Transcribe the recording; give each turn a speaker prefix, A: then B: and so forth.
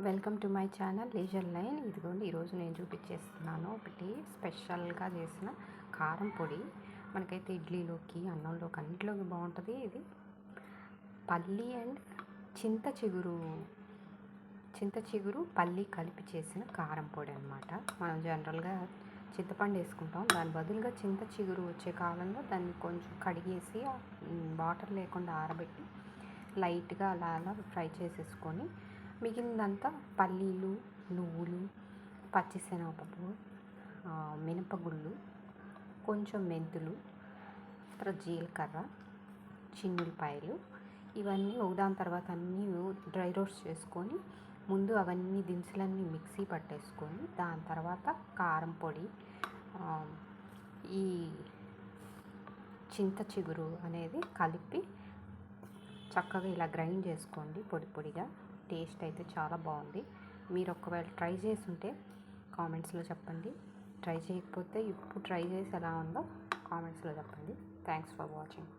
A: Welcome to my channel leisure line. ఇదిగోండి ఈరోజు నేను చూపించేస్తున్నాను ఒకటి స్పెషల్గా చేసిన కారం పొడి. మనకైతే ఇడ్లీలోకి అన్నంలోకి అన్నింటిలోకి బాగుంటుంది. ఇది పల్లి అండ్ చింత చిగురు పల్లి కలిపి చేసిన కారం పొడి అనమాట. మనం జనరల్గా చింతపండు వేసుకుంటాం, దాని బదులుగా చింత చిగురు వచ్చే కాలంలో దాన్ని కొంచెం కడిగేసి వాటర్ లేకుండా ఆరబెట్టి లైట్గా అలా అలా ఫ్రై చేసేసుకొని మిగిలినంతా పల్లీలు, నువ్వులు, పచ్చిశనగపప్పు, మినపగుళ్ళు, కొంచెం మెంతులు, తర్వాత జీలకర్ర, చిన్నులపాయలు ఇవన్నీ ఒకదాని తర్వాత అన్నీ డ్రై రోస్ట్ చేసుకొని ముందు అవన్నీ దినుసులన్నీ మిక్సీ పట్టేసుకొని దాని తర్వాత కారం పొడి, ఈ చింత చిగురు అనేది కలిపి చక్కగా ఇలా గ్రైండ్ చేసుకోండి పొడి పొడిగా. టేస్ట్ అయితే చాలా బాగుంది. మీరు ఒకవేళ ట్రై చేసి ఉంటే కామెంట్స్లో చెప్పండి. ట్రై చేయకపోతే ఇప్పుడు ట్రై చేసి ఎలా ఉందో కామెంట్స్లో చెప్పండి. Thanks for watching.